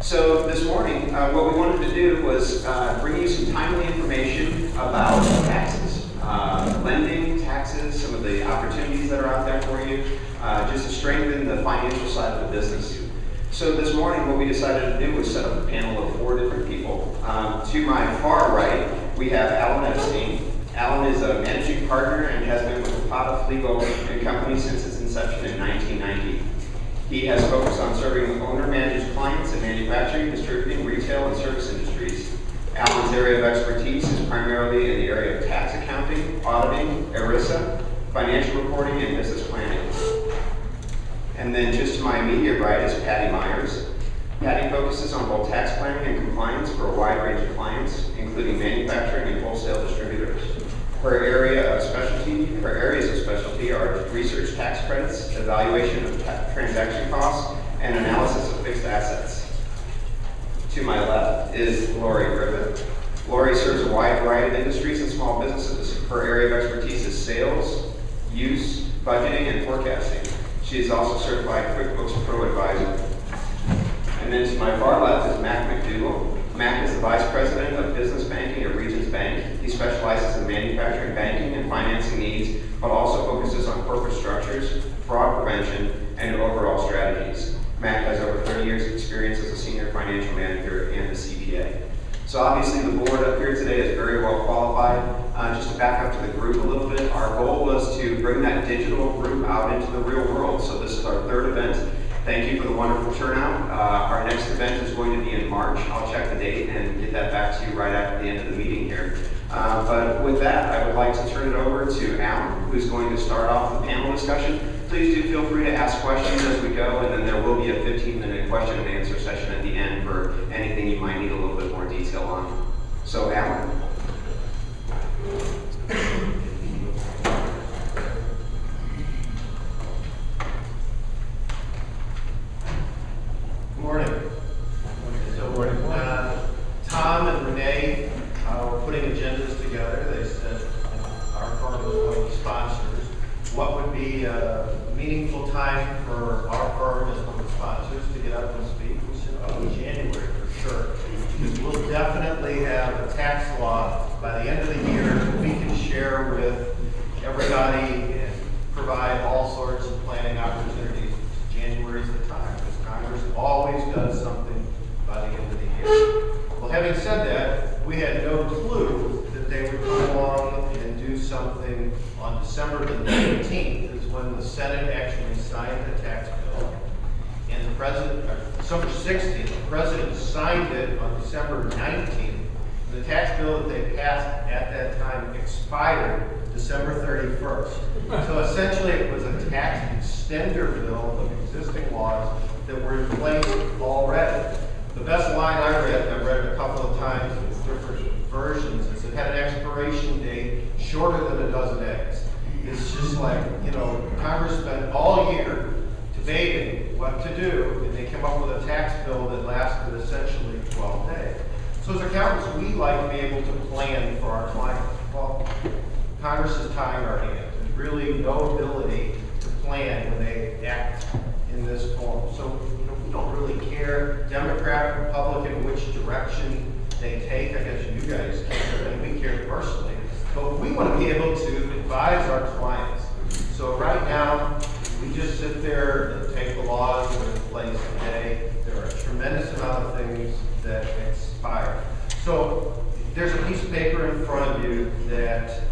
So this morning, what we wanted to do was bring you some timely information about taxes, lending, taxes, some of the opportunities that are out there for you, just to strengthen the financial side of the business. So this morning, what we decided to do was set up a panel of 4 different people. To my far right, we have Alan Epstein. Alan is a managing partner and has been with Potoff Legal and Company since its inception in 1990. He has focused on serving owner-managed clients in manufacturing, distributing, retail, and service industries. Alan's area of expertise is primarily in the area of tax accounting, auditing, ERISA, financial reporting, and business planning. And then just to my immediate right is Patty Myers. Patty focuses on both tax planning and compliance for a wide range of clients, including manufacturing and wholesale distributors. Her areas of specialty are research tax credits, evaluation of transaction costs, and analysis of fixed assets. To my left is Lori Griffith. Lori serves a wide variety of industries and small businesses. Her area of expertise is sales, use, budgeting, and forecasting. She is also certified QuickBooks Pro Advisor. And then to my far left is Mac McDougall. Mac is the Vice President of Business Banking at Regions Bank. He specializes in manufacturing banking and financing needs, but also focuses on corporate structures, fraud prevention, and overall strategies. Mac has over 30 years of experience as a senior financial manager and a CPA. So obviously the board up here today is very well qualified. Just to back up to the group a little bit, our goal was to bring that digital group out into the real world. So this is our 3rd event. Thank you for the wonderful turnout. Our next event is going to be in March. I'll check the date and get that back to you right after the end of the meeting here. But with that, I would like to turn it over to Alan, who's going to start off the panel discussion. Please do feel free to ask questions as we go, and then there will be a 15-minute question and answer session at the end for anything you might need a little bit more detail on. So, Alan. Good morning. Tom and Renee were putting agendas together. They said our firm was one of the sponsors. What would be a meaningful time for our firm as one of the sponsors to get up and speak? We said, January for sure. Because we'll definitely have a tax law by the end of the year that we can share with everybody and provide all sorts of planning opportunities. January is the time, because Congress always does something by the end of the year. Well, having said that, we had no clue that they would come along and do something on December the 19th is when the Senate actually signed the tax bill. And the president, December 16th, the president signed it on December 19th. The tax bill that they passed at that time expired December 31st. So essentially it was a tax extender bill of existing laws that were in place already. The best line I read, and I've read it a couple of times in different versions, is it had an expiration date shorter than a dozen eggs. It's just like, Congress spent all year debating what to do, and they came up with a tax bill that lasted essentially 12 days. So as accountants, we like to be able to plan for our clients. Well, Congress is tying our hands. There's really no ability to plan when they act in this form. So we don't really care, Democrat, Republican, which direction they take. I guess you guys care, and we care personally. But we want to be able to advise our clients. So right now, we just sit there and take the laws that are in place today. There are a tremendous amount of things that expire. So there's a piece of paper in front of you that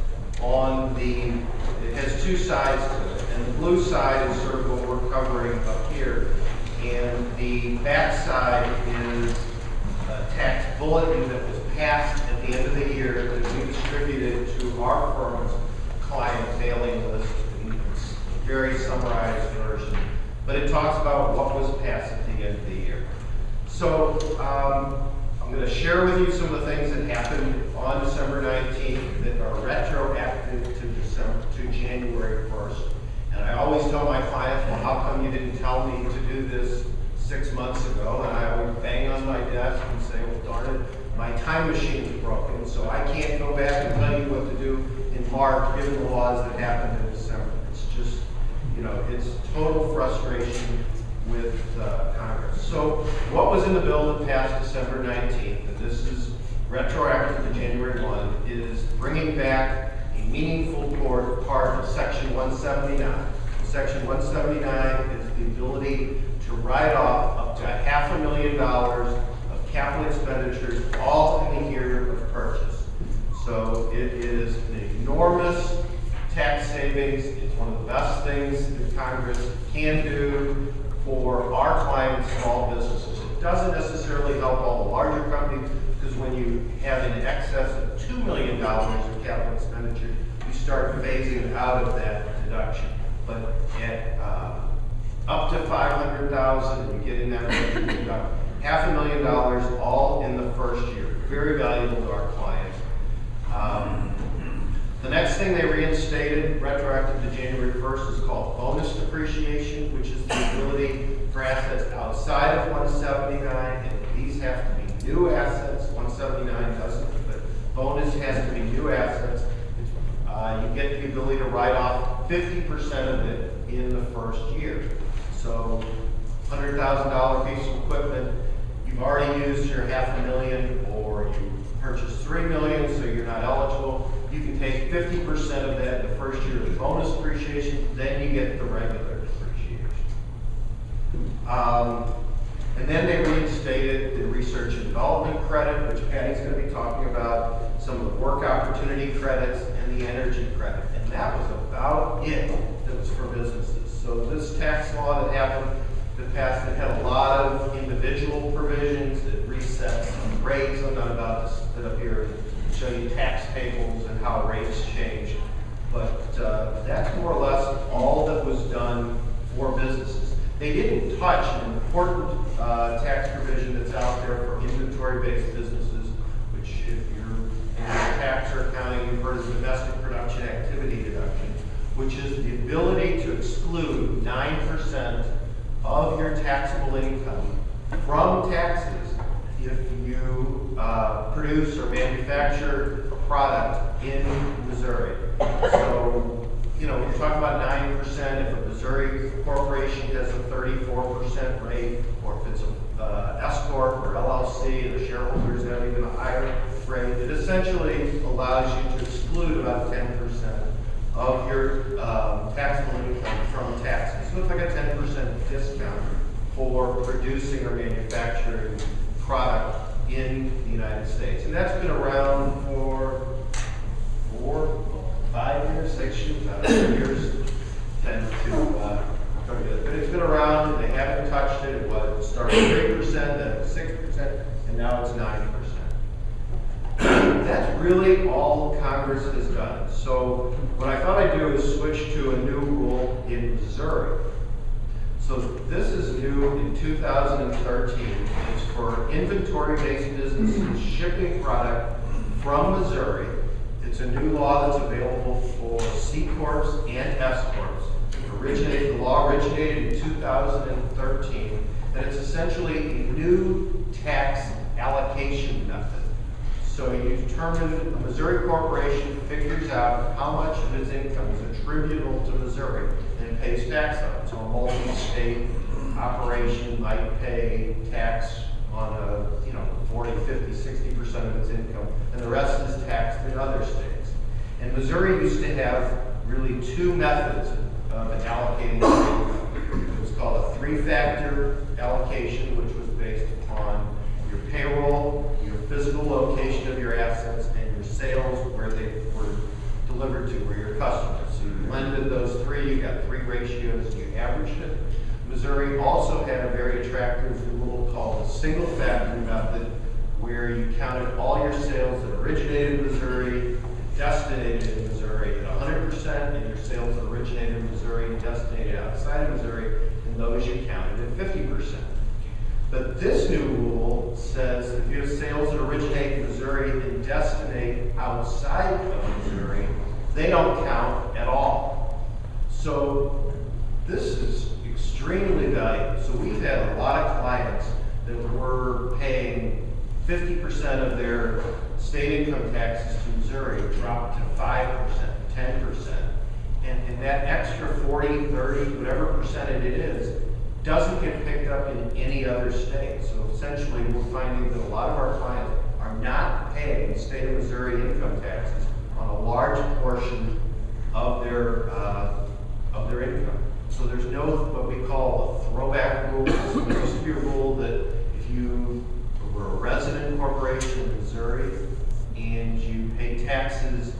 it has 2 sides to it. And the blue side is sort of what we're covering up here. And the back side is a tax bulletin that was passed at the end of the year that we distributed to our firm's client mailing list. It's a very summarized version. But it talks about what was passed at the end of the year. So I'm going to share with you some of the things that happened on December 19th that are retroactive to January 1st. And I always tell my clients, well, how come you didn't tell me to do this 6 months ago? And I always bang on my desk and say, well, darn it, my time machine is broken, so I can't go back and tell you what to do in March, given the laws that happened in December. It's just, it's total frustration with Congress. So what was in the bill that passed December 19th, and this is retroactive to January 1, is bringing back a meaningful part of Section 179. Section 179 is the ability to write off up to $500,000 of capital expenditures all in the year of purchase. So it is an enormous tax savings. It's one of the best things that Congress can do for our clients, small businesses. It doesn't necessarily help all the larger companies, because when you have in excess of $2 million of capital expenditure, you start phasing out of that deduction. But at up to $500,000, you get in that range, you deduct $500,000 all in the first year. Very valuable to our clients. The next thing they reinstated, retroactive to January 1st, is called bonus depreciation, which is the ability for assets outside of 179, and these have to be new assets. 179 doesn't, but bonus has to be new assets. You get the ability to write off 50% of it in the first year. So $100,000 piece of equipment, you've already used your $500,000, or you purchased $3 million, so you're not eligible. You can take 50% of that in the first year of bonus depreciation, then you get the regular depreciation. And then they reinstated the research and development credit, which Patty's going to be talking about, some of the work opportunity credits, and the energy credit. And that was about it that was for businesses. So this tax law that happened, that passed, it had a lot of individual provisions. It resets some rates. I'm not about to sit up here and show you tax tables and how rates change. But that's more or less all that was done for businesses. They didn't touch an important tax provision that's out there for inventory-based businesses, which if you're in tax or accounting, you've heard of domestic production activity deduction, which is the ability to exclude 9% of your taxable income from taxes if you produce or manufacture a product in Missouri. So, you know, when you're talking about 9%, if a Missouri corporation has a 34% rate, or if it's a S Corp or LLC, and the shareholders have even a higher rate, it essentially allows you to exclude about 10% of your taxable income from taxes. So it's like a 10% discount for producing or manufacturing product in the United States. And that's been around for 5 years, 6 years, I don't know, years tend to come together. But it's been around, and they haven't touched it. It was started 3%, then 6%, and now it's 9%. That's really all Congress has done. So what I thought I'd do is switch to a new rule in Missouri. So this is new in 2013. It's for inventory-based businesses shipping product from Missouri. It's a new law that's available for C Corps and S Corps. The law originated in 2013, and it's essentially a new tax allocation method. So you determine, a Missouri corporation figures out how much of its income is attributable to Missouri, and it pays tax on it. So a multi-state operation might pay tax on 40, 50, 60% of its income, and the rest is taxed in other states. And Missouri used to have really two methods of allocating income. It was called a three-factor allocation, which was based upon your payroll, your physical location of your assets, and your sales, where they were delivered to, where your customers. So you blended those three, you got three ratios, and you averaged it. Missouri also had a very attractive rule called the single factor method, where you counted all your sales that originated in Missouri, destinated in Missouri at 100%, and your sales that originated in Missouri and destinated outside of Missouri, and those you counted at 50%. But this new rule says if you have sales that originate in Missouri and destinate outside of Missouri, they don't count at all. So this is extremely valuable. So we've had a lot of clients that were paying 50% of their state income taxes to Missouri dropped to 5%, 10%. And that extra 40, 30, whatever percentage it is, doesn't get picked up in any other state. So essentially, we're finding that a lot of our clients are not paying state of Missouri income taxes on a large portion of their income. So there's no what we call a throwback rule. So there used to be a rule that if you were a resident corporation in Missouri and you pay taxes,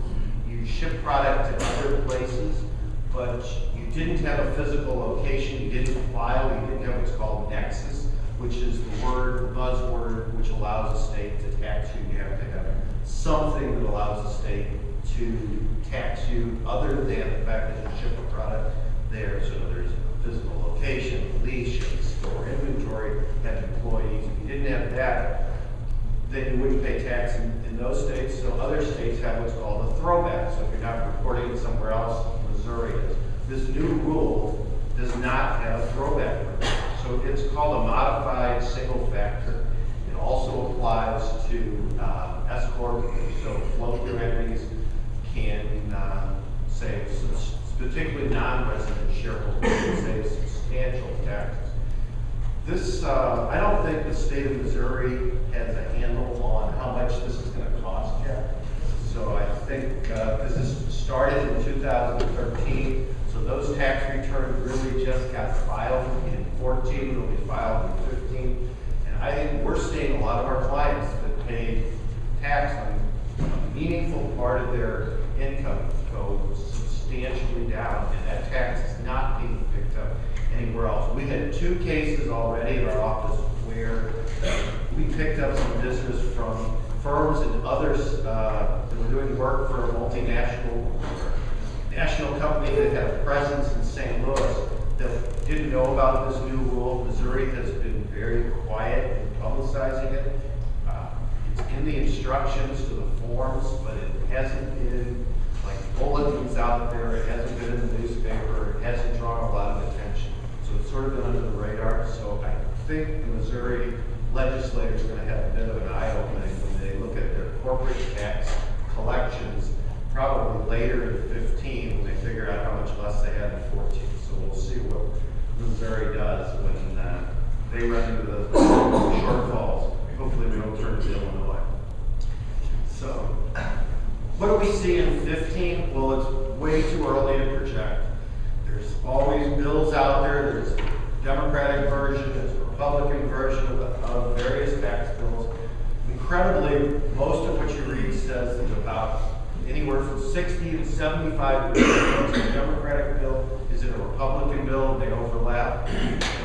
you ship product to other places, but you didn't have a physical location, you didn't file, you didn't have what's called nexus, which is the buzzword, which allows a state to tax you. You have to have something that allows a state to tax you other than the fact that you ship a product there. So there's a physical location, lease, you have to store inventory, have employees. If you didn't have that, then you wouldn't pay tax in those states. So other states have what's called a throwback. So if you're not reporting it somewhere else, Missouri is. This new rule does not have a throwback rule. So it's called a modified single factor. It also applies to S Corp. So flow-through entities can save, particularly non-resident shareholders, can save substantial taxes. This, I don't think the state of Missouri has a handle on how much this is going to cost yet. So I think, because this started in 2013, so those tax returns really just got filed in 14, they'll be filed in 15. And I think we're seeing a lot of our clients that pay tax on a meaningful part of their income go substantially down, and that tax is not being picked up anywhere else. We've had 2 cases already in our office where we picked up some business from firms and others that were doing work for a national company that had a presence in St. Louis that didn't know about this new rule. Missouri has been very quiet in publicizing it. It's in the instructions to the forms, but it hasn't been like bulletins out there. It hasn't been in the newspaper. It hasn't drawn a lot of attention. So it's sort of been under the radar. So I think the Missouri legislators are going to have a bit of an eye-opening when they look at their corporate tax collections, probably later in 15 when they figure out how much less they had in 14. So we'll see what Missouri does when they run into the shortfalls. Hopefully we don't turn to Illinois. So what do we see in 15? Well, it's way too early to project. There's always bills out there. There's a Democratic version, there's a Republican version of various tax bills. Incredibly, most of what you read says that about anywhere from 60 to 75% of the Democratic bill is in a Republican bill, and they overlap.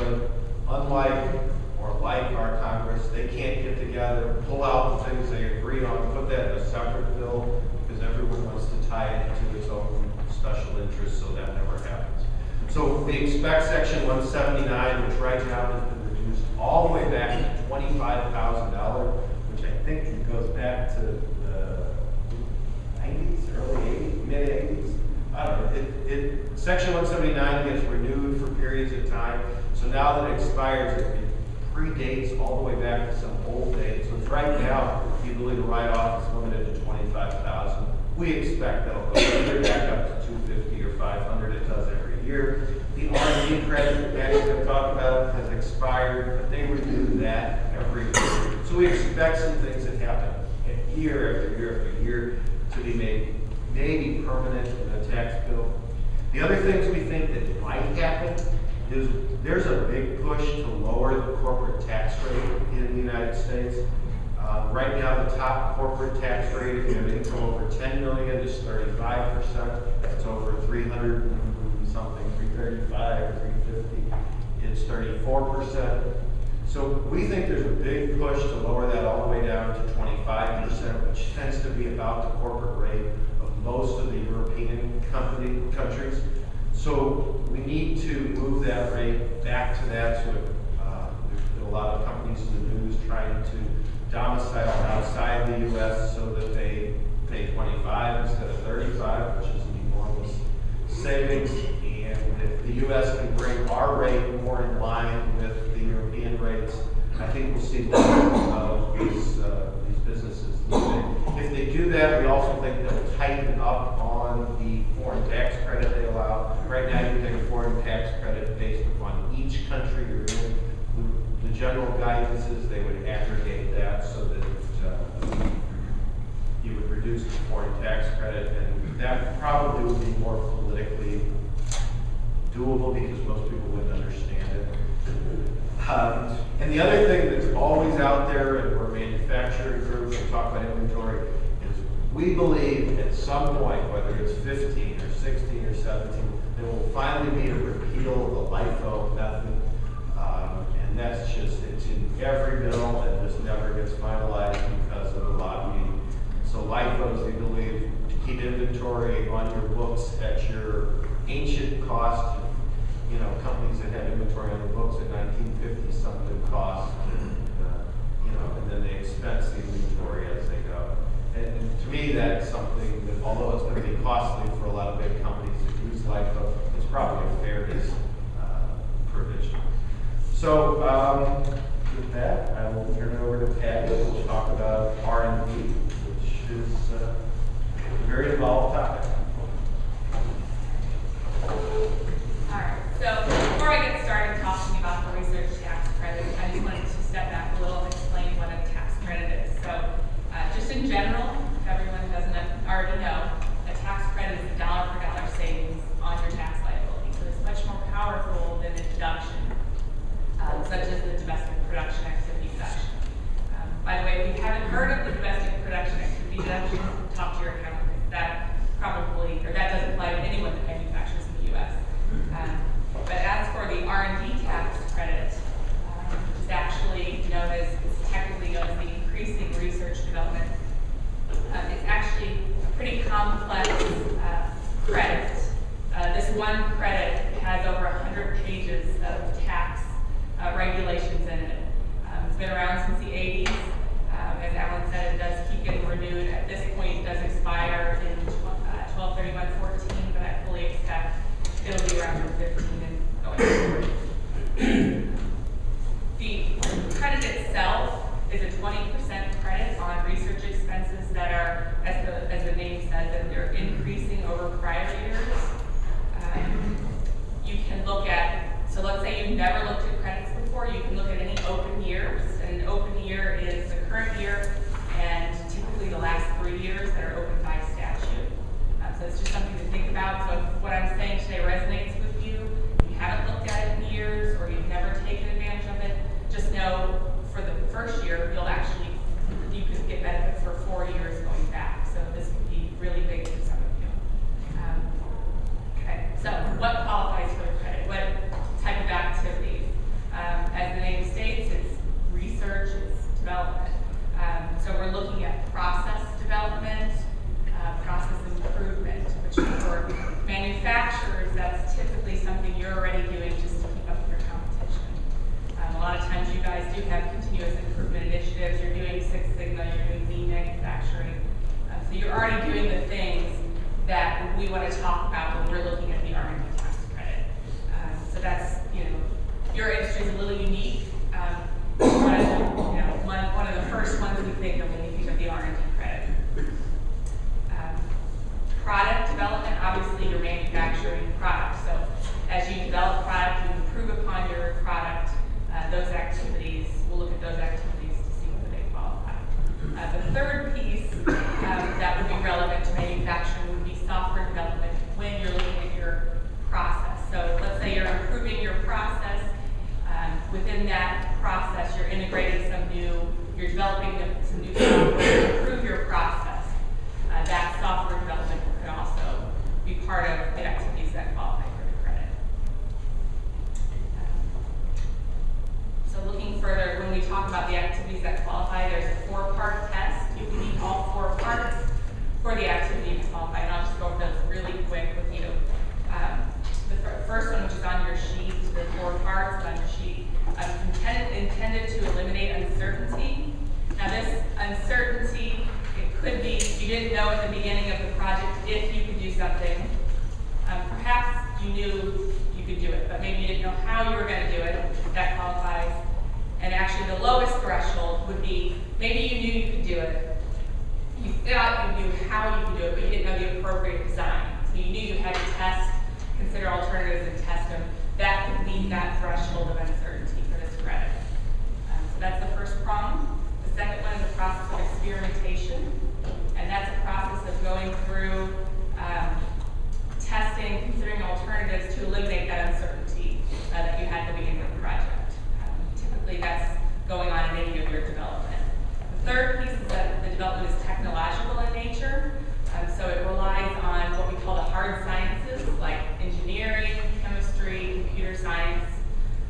But unlike or like our Congress, they can't get together, pull out the things they agree on, put that in a separate bill, because everyone wants to tie it to its own special interest, so that never happens. So we expect Section 179, which right now has been reduced all the way back to $25,000, which I think goes back to the 90s, early 80s, mid 80s. I don't know. Section 179 gets renewed for periods of time. So now that it expires, it predates all the way back to some old date. So it's right now, the ability to write off is limited to $25,000. We expect that'll go either back up to $250 or $500. It does every year. The R&D credit that Patty's going to talk about has expired, but they renew that every year. So we expect some things that happen year after year after year to be made maybe permanent in a tax bill. The other things we think that might happen is there's a big push to lower the corporate tax rate in the United States. Right now, the top corporate tax rate, if you have income over 10 million, is 35%. That's over 300 and something, 335 or 350. It's 34%. So we think there's a big push to lower that all the way down to 25%, which tends to be about the corporate rate of most of the European countries. So we need to move that rate back to that. So there's been a lot of companies in the news trying to domicile outside the U.S. so that they pay 25 instead of 35, which is an enormous savings. And if the U.S. can bring our rate more in line with the European rates, I think we'll see more of these businesses moving. If they do that, we also think they'll tighten up on the foreign tax credit they allow. Right now, you get a foreign tax credit based upon each country you're general guidances, they would aggregate that so that you would reduce the foreign tax credit, and that probably would be more politically doable because most people wouldn't understand it. And the other thing that's always out there, and where manufacturing groups will talk about inventory, is we believe at some point, whether it's 15 or 16 or 17, there will finally be a repeal of the LIFO method. And that's just, it's in every bill and just never gets finalized because of the lobbying. So LIFO is the ability to keep inventory on your books at your ancient cost. You know, companies that have inventory on the books at 1950 something cost, and, you know, and then they expense the inventory as they go. And to me, that's something that, although it's going to be costly for a lot of big companies that use LIFO, it's probably a fairness provision. So with that, I will turn it over to Patty, who will talk about R&D, which is a very involved topic. All right, so before I get started talking about the research tax credit, I just wanted to step back a little and explain what a tax credit is. So just in general, if everyone doesn't already know, a tax credit is a dollar for dollar savings on your tax liability. So it's much more powerful than a deduction, such as the domestic production activity deduction. By the way, if you haven't heard of the domestic production activity deduction, talk to your accountant. That probably, or that doesn't apply to anyone that manufactures in the U.S. But as for the R&D tax credit, which is actually known as, it's technically known as the increasing research development, it's actually a pretty complex credit. This one credit has over 100 pages of tax regulations in it. It's been around since the 80s. As Alan said, it does keep getting renewed. At this point, it does expire in 12/31/14, but I fully expect it'll be around 15 and going forward. The credit itself is a 20% credit on research expenses that are, as the name says, that they're increasing over prior years. You can look at, so let's say you've never looked at credits before, you can look at any open years. And an open year is the current year and typically the last 3 years that are open by statute. So it's just something to think about. So if what I'm saying today resonates with you, you haven't looked at it in years or you've never taken advantage of it, just know for the first year, you could get benefits for 4 years going back. So this could be really big for some of you. Okay, so what qualifies for the credit? What type of activities? As the name states, it's research, it's development. So we're looking at process development, process improvement, which for manufacturers, that's typically something you're already doing just to keep up with your competition. A lot of times you guys do have continuous improvement initiatives. You're doing Six Sigma, you're doing lean manufacturing. So you're already doing the things that we want to talk about when we're looking at the R&D tax credit. So that's, your industry is a little unique. One of the first ones we think of when you think of the R&D credit. Product development, obviously you're manufacturing products. So as you develop product, you improve upon your product, those activities, we'll look at those activities to see whether they qualify. The third piece that would be relevant to manufacturing would be software development when you're looking at your process. So let's say you're improving your process. Within that process, you're integrating you're developing some new software to improve your process. That software development could also be part of the activities that qualify for the credit. So looking further, when we talk about the activities that qualify, there's a 4-part test. You can meet all 4 parts for the activity to qualify. And I'll just go over those really quick with you. The first one, which is on your sheet, the 4 parts on your sheet, intended to eliminate uncertainty. Now this uncertainty, it could be you didn't know at the beginning of the project if you could do something. Perhaps you knew you could do it, but maybe you didn't know how you were going to do it. That qualifies. And actually the lowest threshold would be maybe you knew you could do it. You thought you knew how you could do it, but you didn't know the appropriate design. So you knew you had to consider alternatives and test them. That could meet that threshold of uncertainty for this credit. third piece is that the development is technological in nature. So it relies on what we call the hard sciences, like engineering, chemistry, computer science.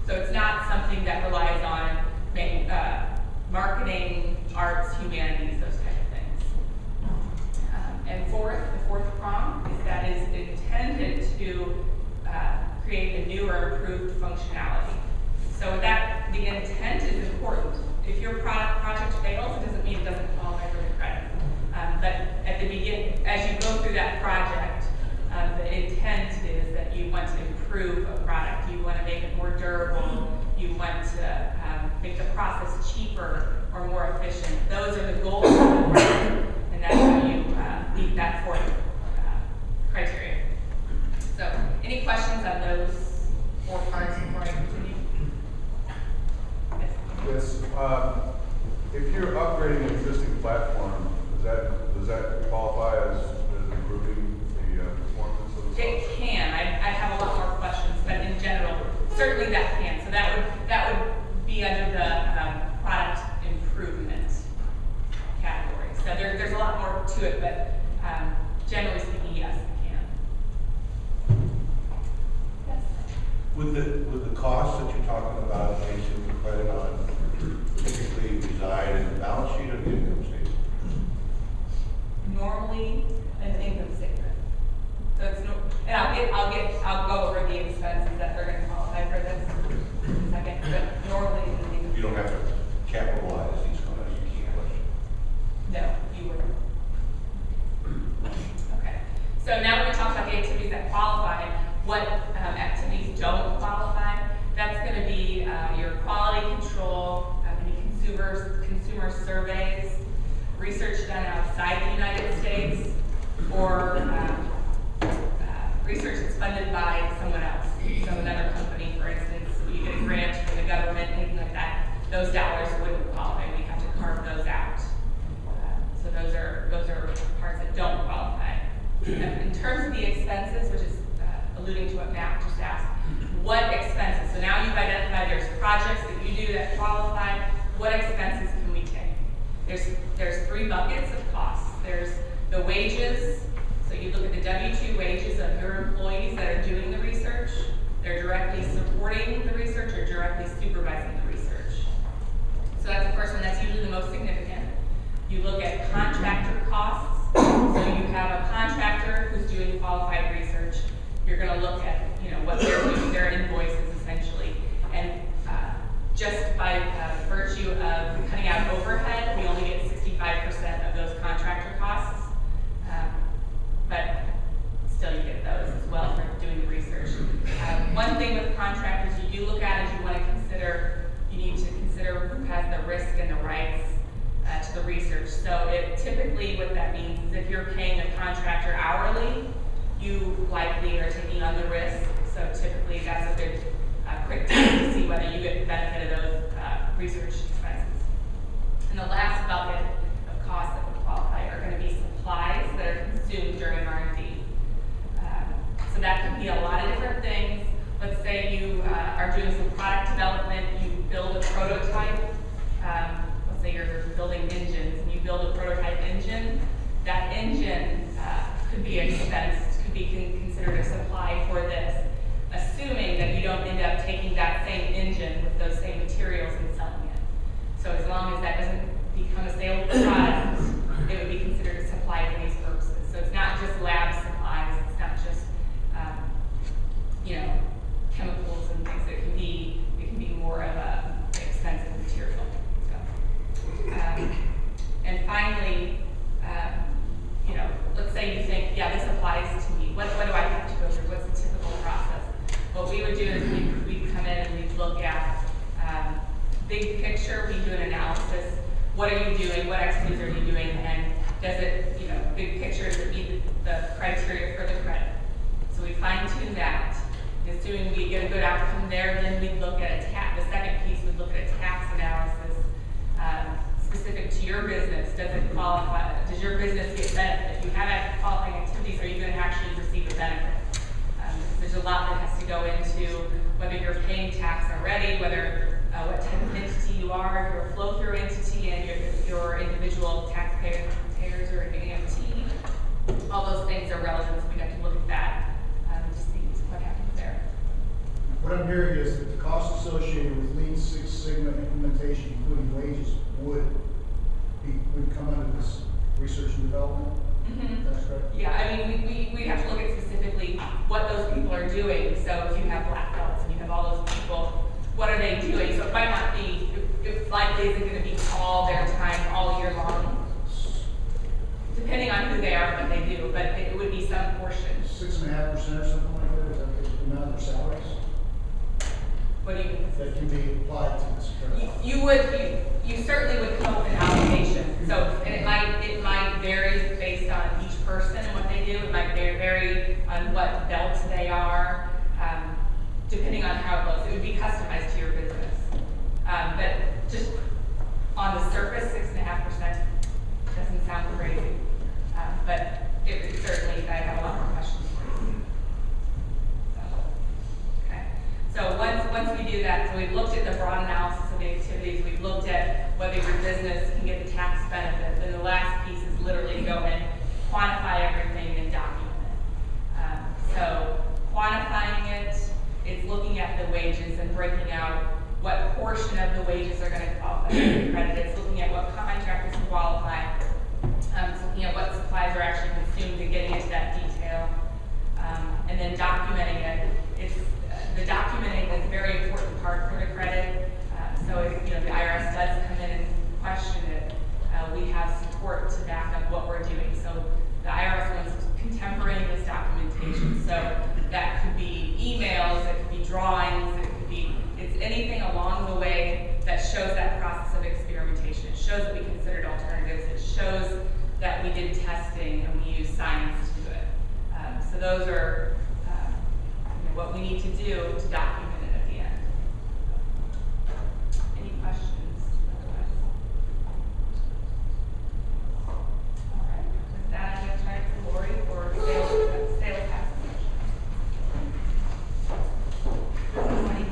So it's not something that relies on marketing, arts, humanities, those type of things. And the fourth prong is that is intended to create a new or improved functionality. So that the intent is important. If your project fails, it doesn't mean it doesn't qualify for the credit. But at the beginning, as you go through that project, the intent is that you want to improve a product. You want to make it more durable. You want to make the process cheaper or more efficient. Those are the goals of the project, and that's how you meet that fourth criteria. So, any questions on those 4 parts before I continue? Yes. If you're upgrading an existing platform, does that qualify as improving the performance of the software? It can. I have a lot more questions, but in general, certainly that can. So that would be under the product improvement category. So there's a lot more to it, but generally speaking, yes, it can. Yes. With the costs that you're talking about placing the credit on, typically reside in the balance sheet or the income statement? Normally an income statement. So it's no, and I'll go over the expenses that they're going to qualify for this in a second. But normally an income. You don't have to capitalize these costs. You can't. No, you wouldn't. Okay. So now we're going to talk about the activities that qualify. What activities don't qualify? That's going to be your quality control, any consumer surveys, research done outside the United States, or research that's funded by someone else, so another company, for instance. You get a grant from the government, anything like that. Those dollars wouldn't qualify. We have to carve those out. So those are parts that don't qualify. In terms of the expenses, which is alluding to what Matt just asked, what expenses? So now you've identified there's projects that you do that qualify. What expenses can we take? There's 3 buckets of costs. There's the wages. So you look at the W-2 wages of your employees that are doing the research. They're directly supporting the research or directly supervising the research. So that's the first one. That's usually the most significant. You look at contractor costs. So you have a contractor who's doing qualified research. You're going to look at what they're doing, their invoices essentially, and just by virtue of cutting out overhead, we only get 65% of those contractor costs, but still you get those as well for doing the research. One thing with contractors you do look at is you need to consider who has the risk and the rights to the research. So typically what that means is if you're paying a contractor hourly, you likely are taking on the risk. So typically that's a good quick test to see whether you get the benefit of those research expenses. And the last bucket of costs that would qualify are going to be supplies that are consumed during R&D. So that could be a lot of different things. Let's say you are doing some product development, you build a prototype. Let's say you're building engines and you build a prototype engine. That engine could be expensed, could be considered a supply for this, assuming that you don't end up taking that same engine with those same materials and selling it. So as long as that doesn't become a saleable product, it would be considered a supply for these purposes. So it's not just lab supplies, it's not just chemicals and things. It can be more of a expensive material. So, and finally, let's say you think, yeah, this applies to me. What do I have to go through? What's the typical process? What we would do is we'd come in and we'd look at big picture. We do an analysis. What are you doing? What activities are you doing? And does it, big picture, does it meet the criteria for the credit? So we fine tune that. Assuming we get a good outcome there, then we'd look at the second piece, we'd look at a tax analysis specific to your business. Does it qualify? Does your business get benefit? If you have qualifying activities, are you going to actually receive a benefit? There's a lot that has to go into whether you're paying tax already, whether what type of entity you are, if you're a flow-through entity and you're your individual taxpayers or an AMT, all those things are relevant, so we got to look at that, to see what happens there. What I'm hearing is that the costs associated with Lean Six Sigma implementation, including wages, would come under this research and development. That's correct? Yeah, I mean, we have to look at specifically what those people are doing. So if you have black belts and you have all those people, what are they doing? So it might not be, it likely isn't going to be all their time all year long, depending on who they are and what they do, but it would be some portion. 6.5% or something like that, is that the amount of their salaries? What do you mean? That can be applied to this. You certainly would come up with an allocation. So, and it might vary based on each person and what they do. It might vary on what belt they are, depending on how it looks. It would be customized to your business. But just on the surface, 6.5% doesn't sound crazy. But it certainly, I have a lot more questions for you. So once we do that, so we've looked at the broad analysis of the activities, we've looked at whether your business can get the tax benefit, then the last piece is literally to go in, quantify everything, and document it. So quantifying it, it's looking at the wages and breaking out what portion of the wages are going to qualify for the credit. It's looking at what contractors qualify. It's looking at what supplies are actually consumed and getting into that detail. And then documenting it. The documenting is a very important part for the credit. So if the IRS does come in and question it, we have support to back up what we're doing. So the IRS wants contemporaneous documentation. So that could be emails, it could be drawings, it's anything along the way that shows that process of experimentation. It shows that we considered alternatives. It shows that we did testing and we used science to do it. So those are what we need to do to document it at the end. Any questions? All right. With that, I'm going to turn it to Lori for sales tax. Good morning.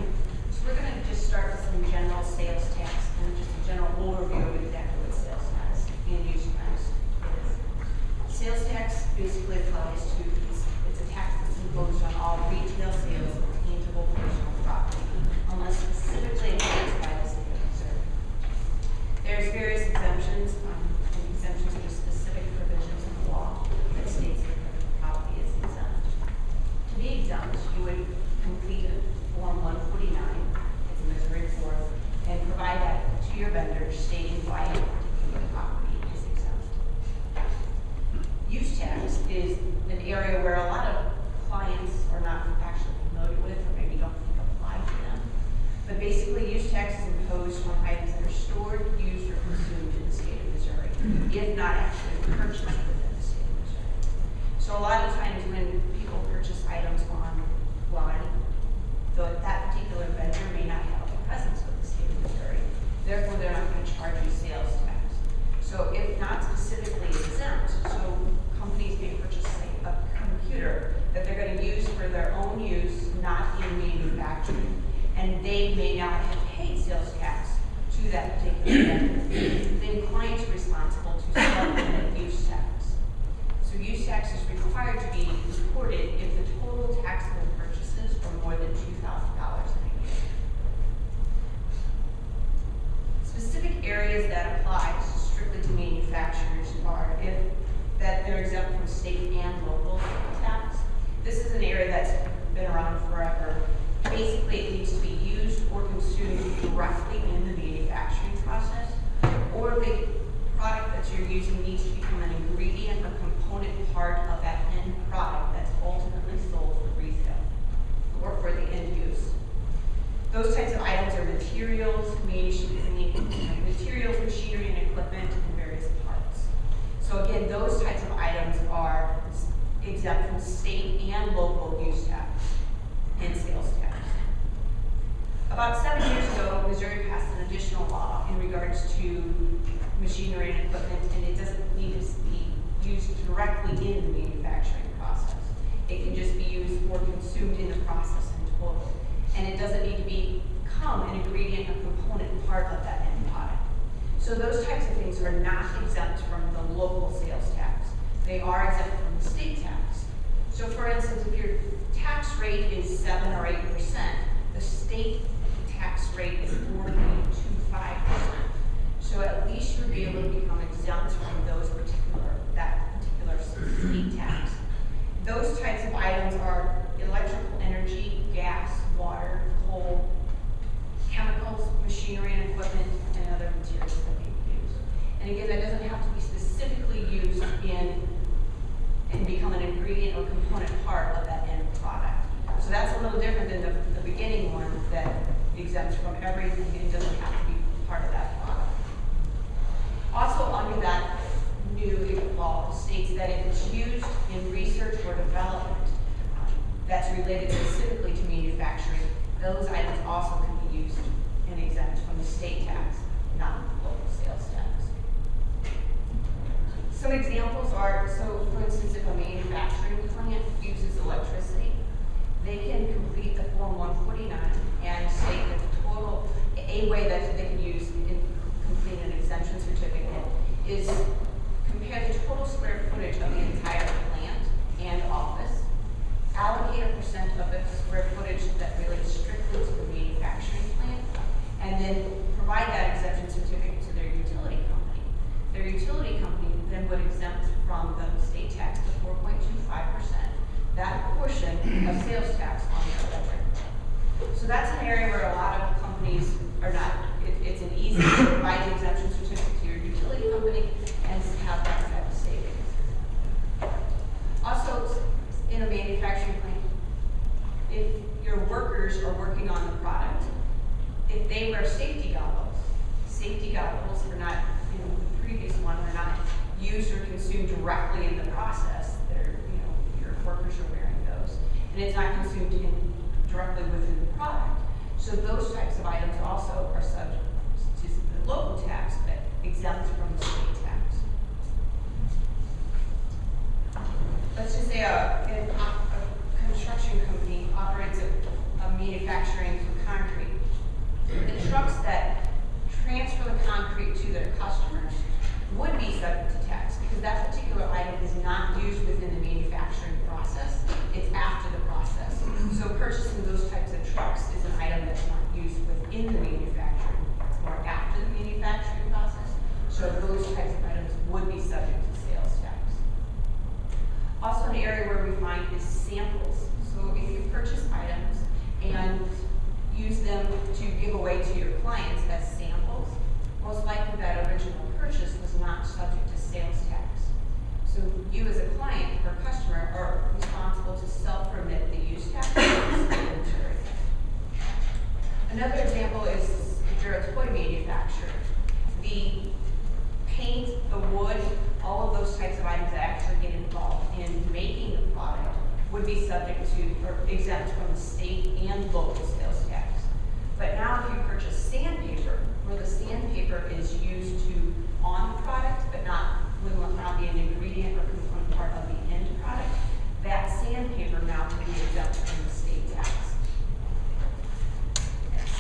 So we're going to just start with some general sales tax and just a general overview of exactly what sales tax and use tax is. Sales tax basically applies to it's a tax that's imposed on all retail sales of tangible personal property, unless specifically enforced by the state of Missouri. There's various exemptions, and exemptions are just specific provisions in the law that states that the property is exempt. To be exempt, you would complete a Form 149, it's a Missouri form, and provide that to your vendor stating why a particular property is exempt. Use tax is an area where a lot of clients are not actually familiar with or maybe don't think apply to them. But basically, use tax is imposed on items that are stored, used, or consumed in the state of Missouri, if not actually purchased within the state of Missouri. So a lot of times when people purchase items online, that particular vendor may not have a presence with the state of Missouri. Therefore, they're not going to charge you sales tax. So if not specifically exempt, so companies may purchase, say, a computer that they're going to use for their own use, not in manufacturing, and they may not have paid sales tax to that particular vendor. Then clients are responsible to supplement use tax. So use tax is required to be reported if the total taxable purchases are more than $2,000 in a year. Specific areas that apply strictly to manufacturers are if that they're exempt from state and local tax. This is an area that's been around forever. Basically, it needs to be used or consumed directly in the manufacturing process, or the product that you're using needs to become an ingredient or component part of that end product that's ultimately sold for resale or for the end use. Those types of items are materials, machinery, and equipment, and various parts. So again, those types of items are exempt from state and local use tax and sales tax. About 7 years ago, Missouri passed an additional law in regards to machinery and equipment, and it doesn't need to be used directly in the manufacturing process. It can just be used or consumed in the process in total. And it doesn't need to become an ingredient or component part of that end product. So So those types of things are not exempt from the local sales tax. They are exempt from the state tax. So for instance, if your tax rate is 7 or 8%, the state tax rate is 4.25%. So at least you would be able to become exempt from that particular state tax. Those types of items are electrical energy, gas, water, coal, chemicals, machinery and equipment, and other materials that may be used. And again, that doesn't have to be specifically used and become an ingredient or component part of that end product. So that's a little different than the beginning one that exempts from everything and doesn't have to be part of that product. Also, under that new law states that if it's used in research or development that's related specifically to manufacturing, those items also can be used and exempt from the state tax, not the local sales tax. Some examples are, so for instance, if a manufacturing plant uses electricity, they can complete the Form 149 and state that the total, a way that they can use in completing an exemption certificate is compare the total square footage of the entire plant and office, allocate a percent of the square footage that relates strictly to the manufacturing plant, and then provide that exemption certificate to their utility company. Their utility company then would exempt from the state tax to 4.25%, that portion of sales tax on their electric. So that's an area where a lot of companies are not, it's an easy to provide the exemption certificate to your utility company and have that type of savings. Also, in a manufacturing plant, if your workers are working on the product, if they wear safety goggles are not, in the previous one, are not used or consumed directly in the process. They're, your workers are wearing those, and it's not consumed directly within the product. So those types of items also are subject to the local tax, but exempt from the state tax. Let's just say a construction company operates a manufacturing for concrete. The trucks that transfer the concrete to their customers would be subject to tax because that particular item is not used within the manufacturing process. It's after the process. So purchasing those types of trucks is an item that's not used within the manufacturing. It's more after the manufacturing process. So those types of items would be subject to sales tax. Also, an area where we find is samples. So if you purchase items and use them to give away to your clients as samples, most likely that original purchase was not subject to sales tax. So you as a client or customer are responsible to self-remit the use tax. Another example is if you're a toy manufacturer, the paint, the wood, all of those types of items that actually get involved in making the product would be subject to or exempt from the state and local sales tax. But now if you purchase sandpaper, where the sandpaper is used on the product, but will not be an ingredient or component part of the end product, that sandpaper now can be exempt from the state tax.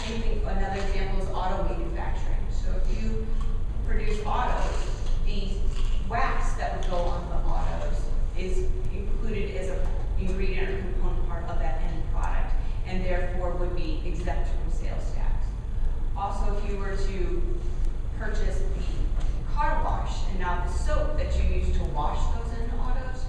Same thing, another example is auto manufacturing. So if you produce autos, the wax that would go on the autos is included as an ingredient or component part of that end product, and therefore would be exempt from sales tax. Also, if you were to purchase the car wash and now the soap that you use to wash those in autos,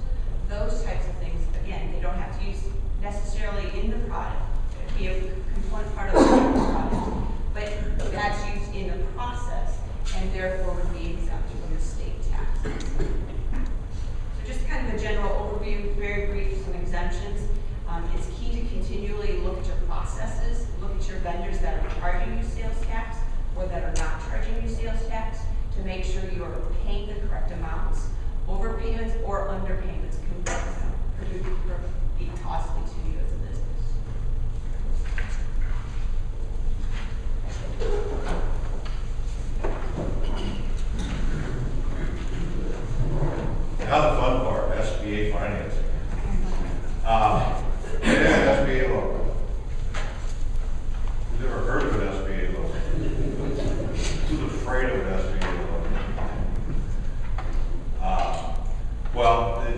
those types of things, again, they don't have to use necessarily in the product. It would be a component part of the product, but that's used in the process and therefore would be exempt from the state tax. So just kind of a general overview, very brief, some exemptions. It's key to continually look at your processes, look at your vendors that are charging you sales tax or that are not charging you sales tax to make sure you are paying the correct amounts. Overpayments or underpayments can be costly to you as a business. Now the fun part, SBA financing. SBA loan. Who's ever heard of an SBA loan? Who's afraid of an SBA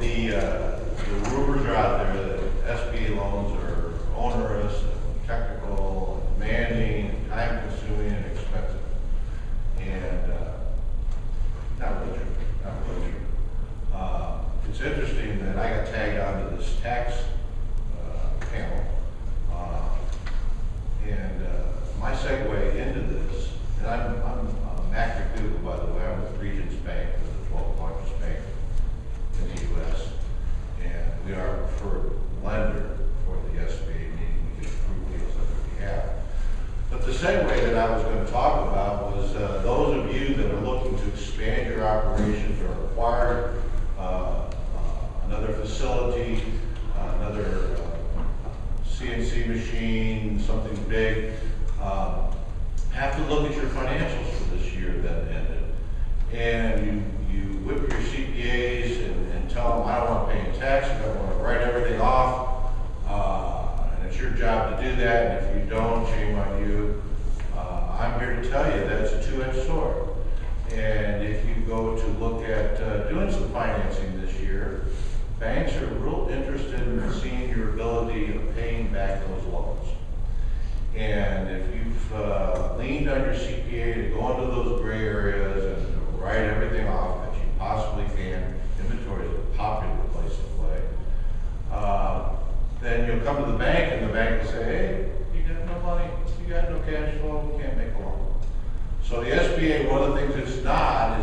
the rumors are out there that SBA loans are onerous, and technical, and demanding, and time-consuming, and expensive. And not really true. Not really true. It's interesting that I got tagged onto this tax panel, and my segue into this, and I'm Mac McDougal, by the way. I'm with Regions Bank, the 12th largest bank in the U.S., and we are a preferred lender for the SBA, meaning we get approved deals on their behalf. But the segue that I was going to talk about was those of you that are looking to expand your operations or acquire another facility, another CNC machine, something big, have to look at your financials for this year that ended. And you whip your CPAs and tell them, I don't want to pay any taxes, I want to write everything off. And it's your job to do that, and if you don't, shame on you. I'm here to tell you that it's a two-edged sword. And if you go to look at doing some financing this year, banks are real interested in seeing your ability of paying back those loans. And if you've leaned on your CPA to go into those gray areas and write everything off that you possibly can, inventory is a popular place to play, then you'll come to the bank and the bank will say, hey, you got no money, you got no cash flow, you can't make a loan. So the SBA, one of the things it's not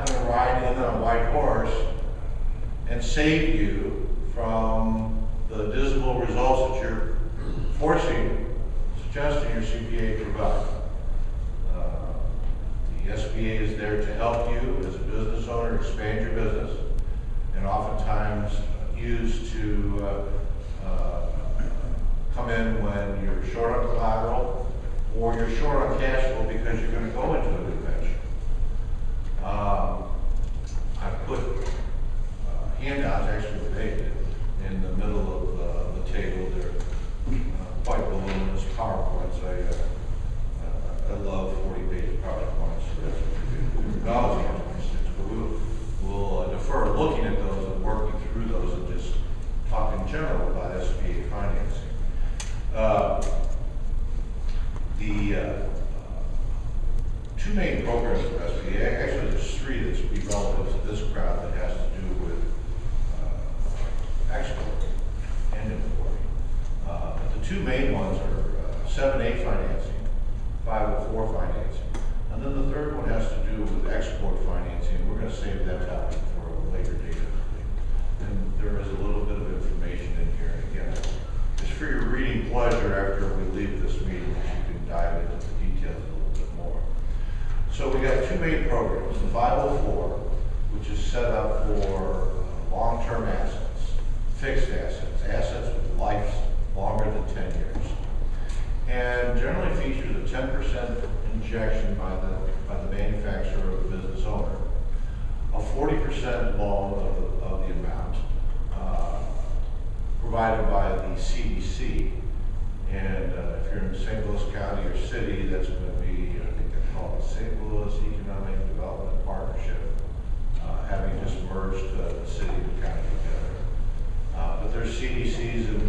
going to ride in on a white horse and save you from the dismal results that you're suggesting your CPA provide. The SBA is there to help you as a business owner expand your business, and oftentimes used to come in when you're short on collateral or you're short on cash flow because you're going to go into a new venture. I put handouts actually today in the middle of the table. They're quite voluminous PowerPoints. I love 40-page PowerPoints. So that's what we do. Technology but we'll defer looking at those and working through those and just talk in general about SBA financing. The two main programs for SBA, actually there's three that's be relative to this crowd that has to do with export and importing. But the two main ones are 7(a) financing, 504 financing, and then the third one has to do with export financing. We're going to save that topic for a later date. And there is a little bit of information in here. And again, it's for your reading pleasure after we leave this meeting, you can dive into the details a little bit more. So we got two main programs, the 504, which is set up for long-term assets, fixed assets, assets with lives longer than 10 years. And generally features a 10% injection by the manufacturer or the business owner, a 40% loan of the amount provided by the CDC. And if you're in St. Louis County or city, that's going to be, I think they call it St. Louis Economic Development Partnership, having just merged the city and county together. But there's CDCs in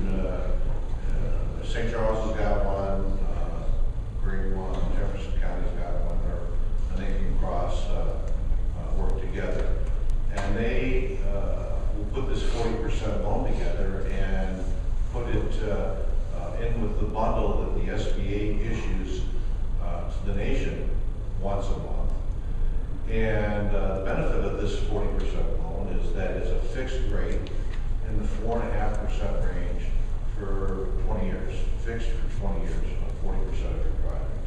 St. Charles has got one, Great one, Jefferson County's got one, and they can work together. And they will put this 40% loan together and put it in with the bundle that the SBA issues to the nation once a month. And the benefit of this 40% loan is that it's a fixed rate in the 4.5% range for 20 years, fixed for 20 years on 40% of your project.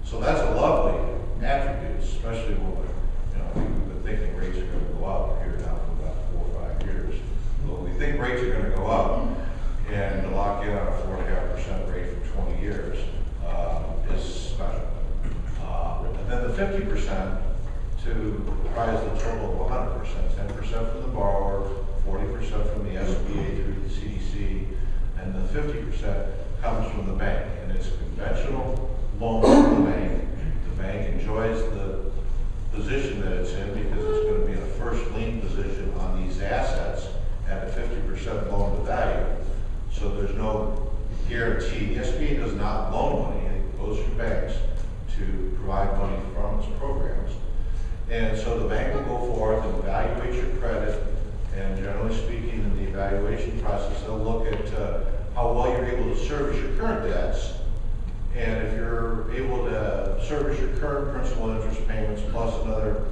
So that's a lovely attribute, especially when I think we've been thinking rates are going to go up here now for about 4 or 5 years. But we think rates are going to go up, and to lock in on a 4.5% rate for 20 years is special. And then the 50% to comprise the total of 100%, 10% from the borrower, 40% from the SBA through the CDC, and the 50% comes from the bank. And it's a conventional loan from the bank. The bank enjoys the position that it's in because it's going to be in a first lien position on these assets And so the bank will go forth and evaluate your credit, and generally speaking, in the evaluation process, they'll look at how well you're able to service your current debts. And if you're able to service your current principal and interest payments plus another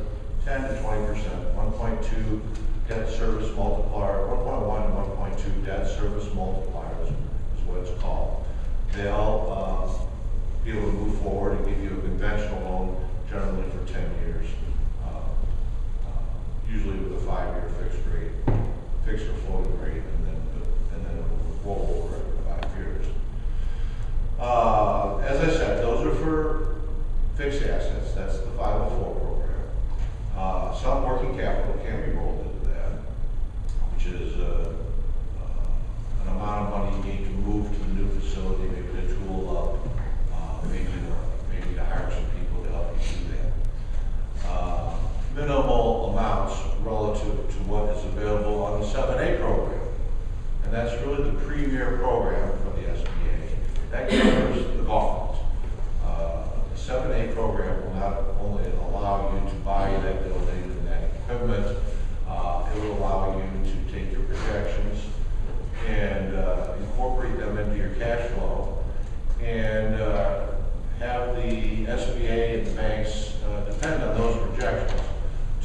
10 to 20%, 1.2 debt service multiplier, 1.1 and 1.2 debt service multiplier is what it's called. They'll be able to move forward and give you a conventional loan, generally for 10 years, usually with a 5-year fixed or floating rate, and then it will roll over every 5 years. As I said, those are for fixed assets. That's the 504 program. Some working capital can be rolled into that, which is an amount of money you need to move to the new facility, maybe to tool up, maybe to hire some people to help you do that. Minimal amounts relative to what is available on the 7A program. And that's really the premier program for the SBA. That covers the gauntlet. The 7A program will not only allow you to buy that building and that equipment, it will allow you to take your projections and incorporate them into your cash flow and have the SBA and the banks depend on those projections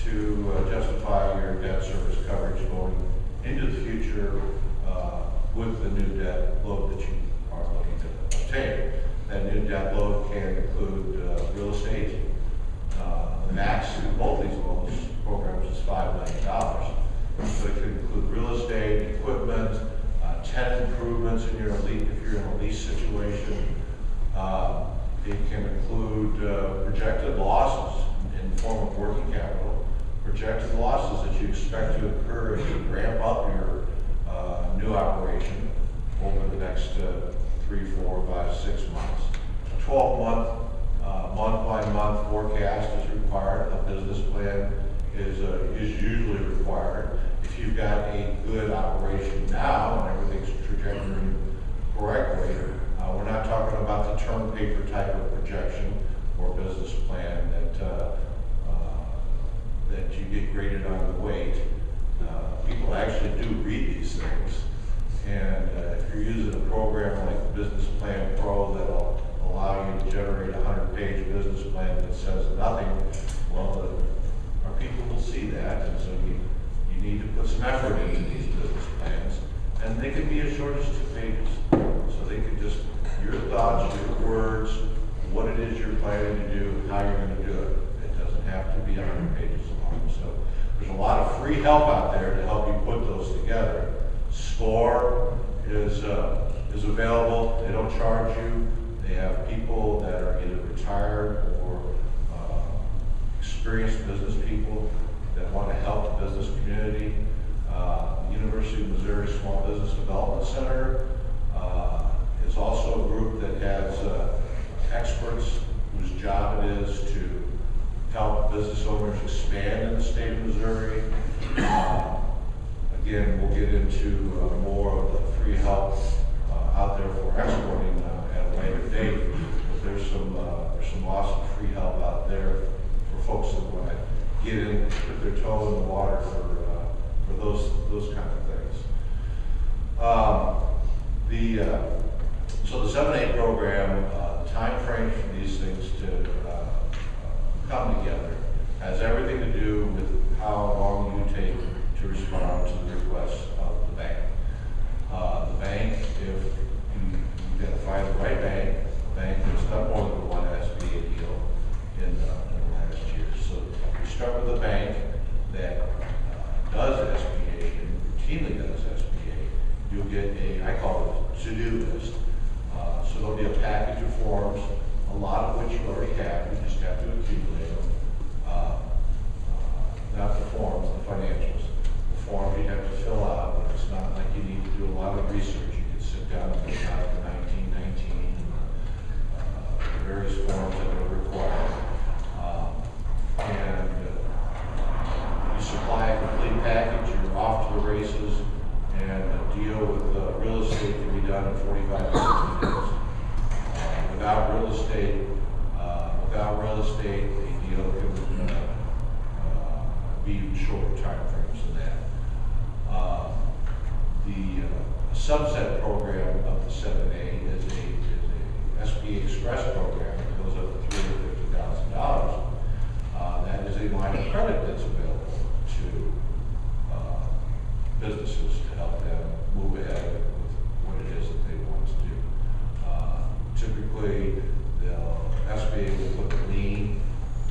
to justify your debt service coverage going into the future with the new debt load that you are looking to obtain. That new debt load can include real estate. The max in both these loans programs is $5 million. So it could include real estate, equipment, tenant improvements in your lease, if you're in a lease situation. It can include projected losses in the form of working capital, projected losses that you expect to occur as you ramp up your new operation over the next 3, 4, 5, 6 months. A 12-month, month-by-month forecast is required. A business plan is usually required. If you've got a good operation now and everything's trajectory correctly, we're not talking about the term paper type of projection or business plan that you get graded on the weight. People actually do read these things, and if you're using a program like the Business Plan Pro that'll allow you to generate a 100-page business plan that says nothing, well, our people will see that, and so you need to put some effort into these business plans, and they can be as short as 2 pages. So they can just, your thoughts, your words, what it is you're planning to do, how you're going to do it. It doesn't have to be 100 pages long. So there's a lot of free help out there to help you put those together. SCORE is available. They don't charge you. They have people that are either retired or experienced business people that want to help the business community. University of Missouri Small Business Development Center is also a group that has experts whose job it is to help business owners expand in the state of Missouri. Again, we'll get into more of the free help out there for exporting at a later date. But there's some awesome free help out there for folks that want to get in, put their toe in the water for those kind of things. So the 7A program, the time frame for these things to come together has everything to do with how long you take to respond to the requests of the bank. The bank, if you've got to find the right bank, the bank has done more than one SBA deal in the last year. So you start with a bank that does SBA and routinely does SBA. You'll get I call it a to-do list. So there'll be a package of forms, a lot of which you already have. You just have to accumulate them. Not the forms, the financials. The form you have to fill out, but it's not like you need to do a lot of research. You can sit down and fill out the 1919, the various forms that are required. And you supply a complete package, you're off to the races, and a deal with real estate can be done in 45 to 60 days. Without real estate, a deal can subset program of the 7A is a SBA Express program that goes up to $350,000. That is a line of credit that's available to businesses to help them move ahead with what it is that they want to do. Typically, the SBA will put a lien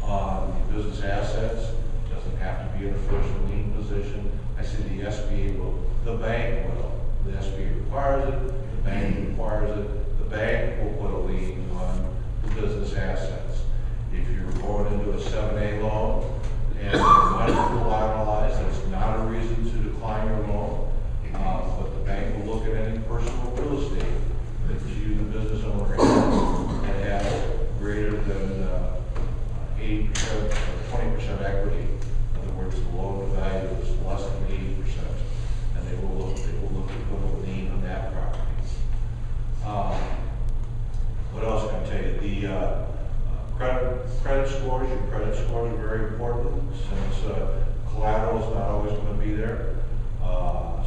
on the business assets. It doesn't have to be in a first lien position. I say the SBA will, the bank will. The SBA requires it, the bank requires it, the bank will put a lien on the business assets. If you're going into a 7A loan and it's under-collateralized, that's not a reason to decline your loan. But the bank will look at any personal real estate that you, the business owner, has that has greater than 80% or 20% equity. In other words, the loan value is less than 80%, and they will look to put a lien on that property. What else can I tell you? The credit scores. Your credit scores are very important since collateral is not always going to be there.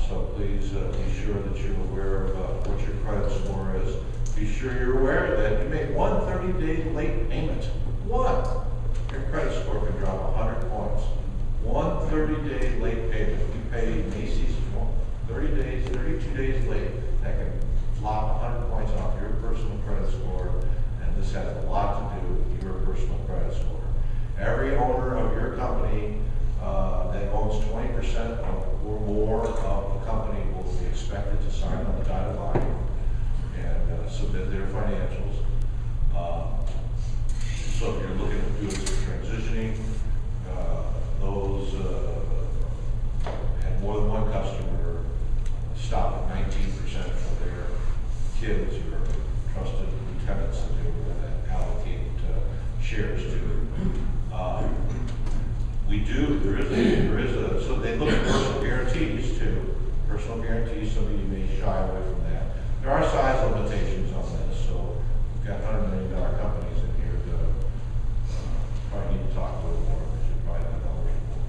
So please be sure that you're aware of what your credit score is. Be sure you're aware that you make one 30-day late payment. One. Your credit score can drop 100 points. One 30-day late payment. You pay Macy's 30 days, 32 days late. That can flop 100 points off your personal credit score. And this has a lot to do with your personal credit score. Every owner of your company that owns 20% or more of the company will be expected to sign on the dotted line and submit their financials. So if you're looking to do some transitioning, those had more than one customer stop at 19% for their kids or trusted lieutenants that they were going to allocate shares to. We do, there is a, so they look at personal guarantees too. Personal guarantees, some of you may shy away from that. There are size limitations on this, so we've got $100 million companies in here that probably need to talk a little more, because you're probably not eligible.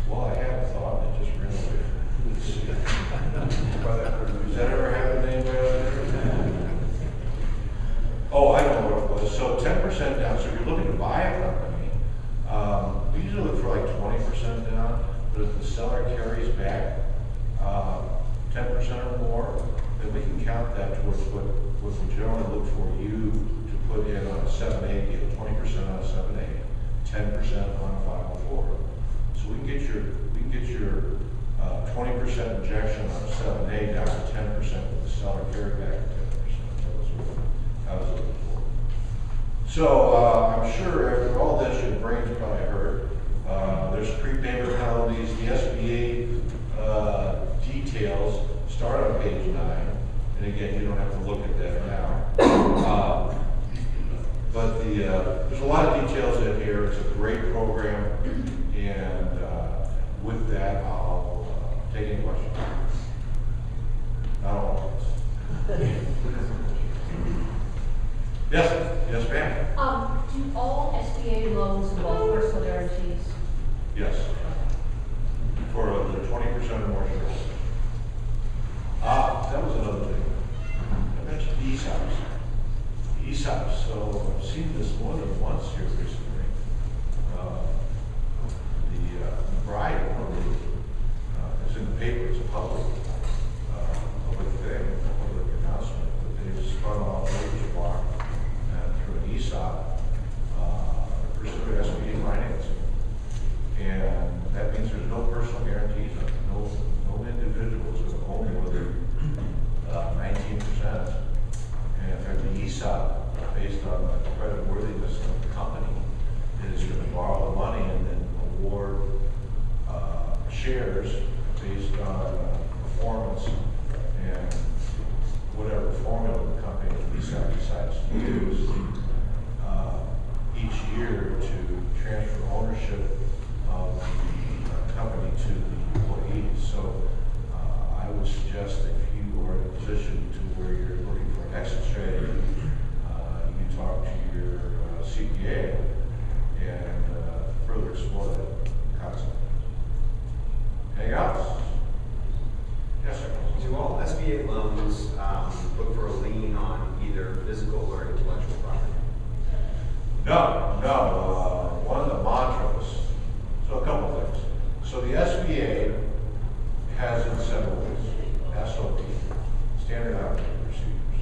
Well, I had a thought, and it just ran away. Does that ever happen to anybody out there? Oh, I know what it was. So 10% down. So if you're looking to buy a company, we usually look for like 20% down. But if the seller carries back 10% or more, then we can count that towards what we generally look for you to put in on a 7A deal. 20% on a 7A, 10% on a 504. So we can get your 20% injection on a 7A down to 10% with the seller carry back to 10%. That was looking for. So I'm sure after all this, your brain's probably hurt. There's prepayment penalties. The SBA details start on page 9. And again, you don't have to look at that now. But there's a lot of details in here. It's a great program. And with that, I'll take any questions. Not all. Yes, ma'am. Do all SBA loans involve personal guarantees? Yes. For the 20% or more shares. That was another thing. I mentioned ESOPs. ESOPs. So I've seen this more than once here recently. The bride it's in the paper. It's a public thing, a public announcement. But they've spun off mortgage block and through an ESOP pursuing SBA financing. And that means there's no personal guarantees. No individual is going to own more than 19%. And in fact, the ESOP, based on the credit worthiness of the company, is going to borrow the money and then award shares based on performance and whatever formula the company decides to use each year to transfer ownership of the company to the employees. So I would suggest if you are in a position to where you're looking for an exit strategy, you talk to your CPA No, one of the mantras, so a couple things. So the SBA has its symbols, SOP, Standard Operating Procedures.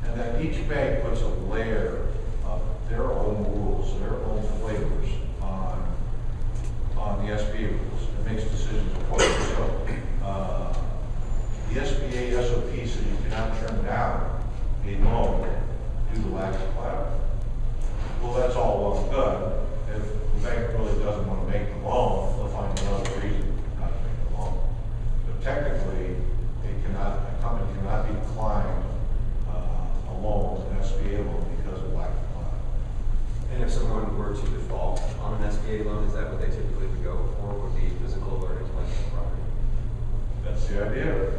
And then each bank puts a layer of their own rules, their own flavors on the SBA rules. It makes decisions accordingly. So the SBA SOP says you cannot turn down a loan due to lack of collateral. Well, that's all well and good. If the bank really doesn't want to make the loan, they'll find another reason not to make the loan. But technically, a company cannot be declined a loan, an SBA loan, because of lack of collateral. And if someone were to default on an SBA loan, is that what they typically would go for, would be physical or intellectual property? That's the idea.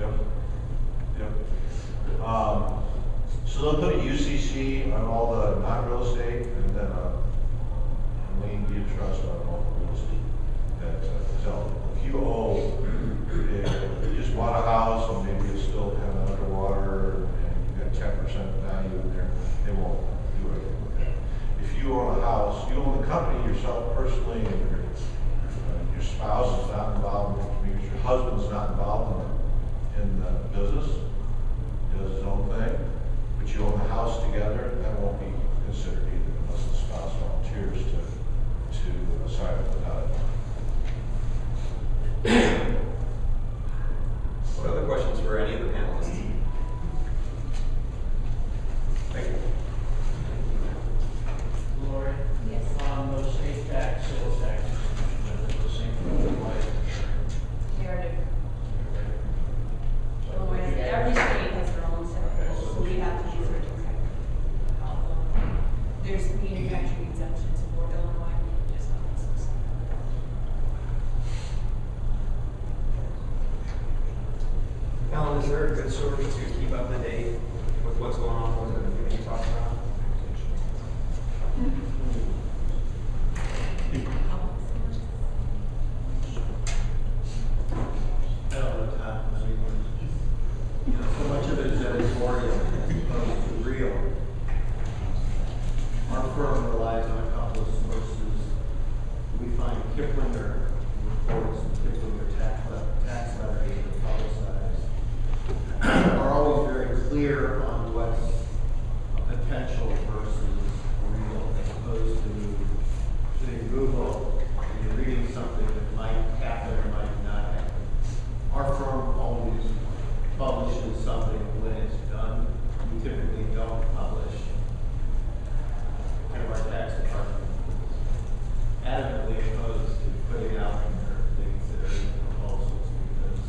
Yep. So they'll put a UCC on all the non-real estate, and then a lien deed trust on all the real estate that is eligible. If you owe, you just bought a house and maybe it's still kind of underwater and you've got 10% value in there, they won't do anything with that. If you own a house, you own the company yourself personally, and your spouse is not involved, maybe your husband's not involved in the business, does his own thing, but you own the house together, that won't be considered either unless the spouse volunteers to sign up without it. What other questions for any of the panelists? Thank you. Lori? Yes. On those state tax, sales taxes, the same for the life They're different. insurance. Otherwise, every state has their own set of rules, so we have to use our exact. There's manufacturing exemptions for Illinois, just not this. Alan, is there a good source to keep up to date with what's going on with the you talked about? I don't know, Tom, so much of it is editorial as opposed to real. Our firm relies on a couple of sources. We find Kiplinger reports and Kiplinger tax letters that are publicized are always very clear on what's a potential versus real, as opposed to, say, Google, and you're reading something that might happen or might not happen. Our firm always publishes something when it's done. We typically don't publish. Kind of our tax department is adamantly opposed to putting out there things that are in proposals, because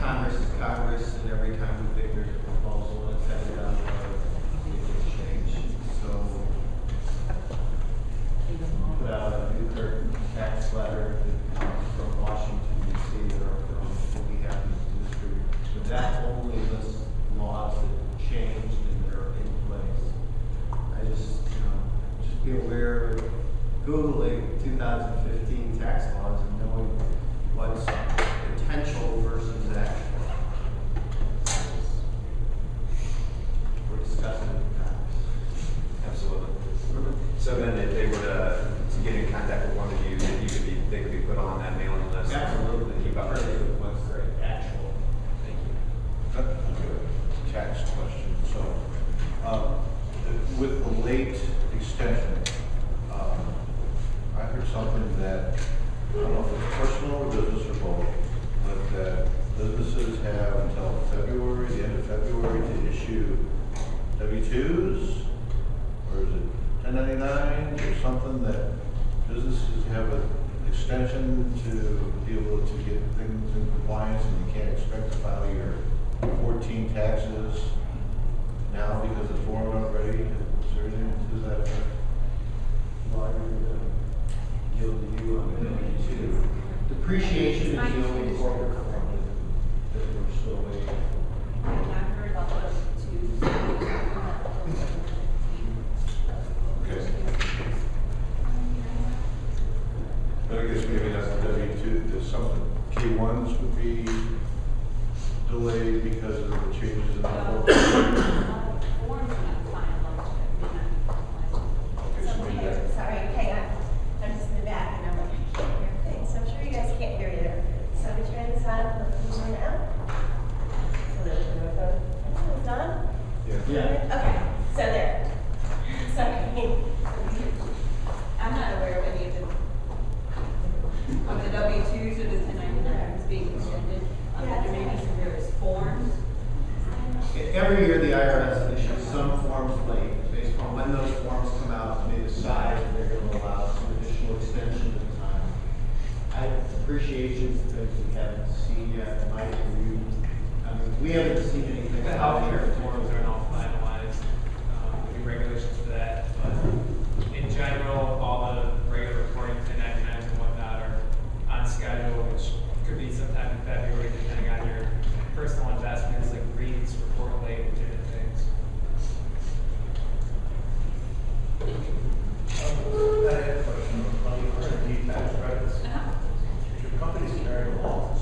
Congress is Congress, and every time we think there's a proposal and it's headed down the road, it gets changed. So put out a new tax letter that comes from Washington, D.C., or from we have in the industry. But that only lists laws that changed and that are in place. I just, just be aware of Googling 2015 tax laws and knowing what's potential versus actual. We're discussing it now. Absolutely. So then if they were to get in contact with one of you, they could be put on that mailing list? Absolutely. Keep up to date. What's the actual. Thank you. That's a good tax question. So, with the late extension, I heard something that, I don't know if it's personal or business or both, but that businesses have until February, the end of February, to issue W-2s, or is it 1099s, or something, that businesses have an extension to be able to get things in compliance, and you can't expect to file your 14 taxes now because the form aren't ready. Is there anything to that effect? No, I agree with yield to you on the W-2. Depreciation is the only corporate form that we're still waiting. I've heard about those two. Okay. But I guess maybe that's the W-2, there's something, K-1s would be delayed because of the changes in the A lot corporate. of forms are not final, every year the IRS issues some forms late, based on when those forms come out, they decide if they're going to allow some additional extension of time. I appreciations to things we haven't seen yet, Mike, and you, I mean, we haven't seen anything. The healthcare forms are not finalized, we do regulations for that, but in general, all the regular reporting 1099s and whatnot are on schedule, which could be sometime in February, depending on your personal investments, like REITs, report late, different things. I had a question on the R&D tax credits. If your company's carrying a loss,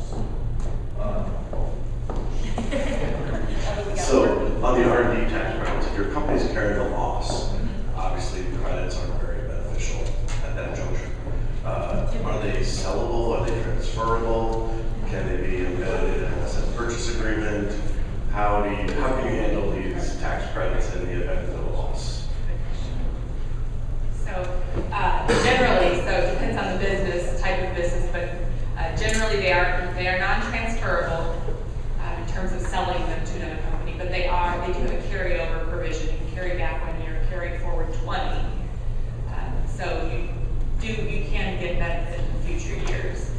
So on the R&D tax credits, if your company's carrying a loss, obviously the credits aren't very beneficial at that juncture. Are they sellable? Are they transferable? Can they be embedded in an asset purchase agreement? How can you handle these tax credits in the event of a loss? So generally, so it depends on the business, type of business, but generally they are non-transferable in terms of selling them to another company, but they do have a carryover provision. You can carry back 1 year, carry forward 20. So you can get benefit in future years.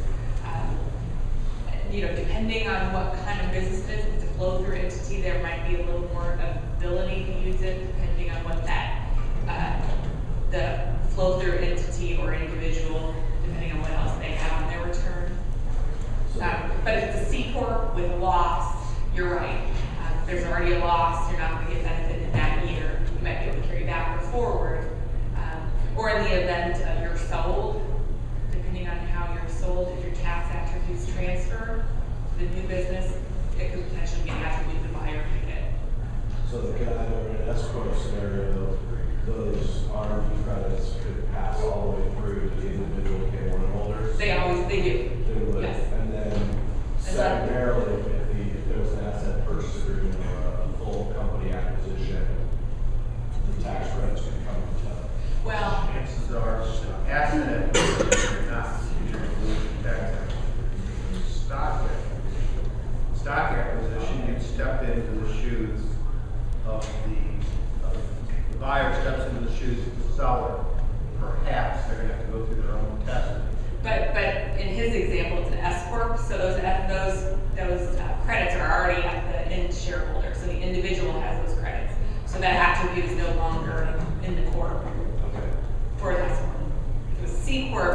Depending on what kind of business it is, if it's a flow-through entity, there might be a little more ability to use it, depending on what the flow-through entity or individual, depending on what else they have on their return. But if it's a C Corp with a loss, you're right. If there's already a loss, you're not going to get benefit in that year. You might be able to carry back or forward. Or in the event you're sold, depending on how you're sold, if your tax attributes transfer to the new business, it could potentially be an attribute the buyer could get. So the guy in an escrow scenario, those R&D credits could pass all the way through to the individual K1 holders? They do. They would. Yes. And then secondarily, if there was an asset purchase agreement or a full company acquisition, the tax credits could come into play. Well, Chances are, asset acquisition or not, you're going to lose your tax acquisition. Stock acquisition, you step into the shoes of the buyer steps into the shoes of the seller. Perhaps they're going to have to go through their own testing. but in his example, it's an S corp, so those credits are already at the end shareholder, so the individual has those credits. So that attribute is no longer in the corp for an S corp. If it was C corp,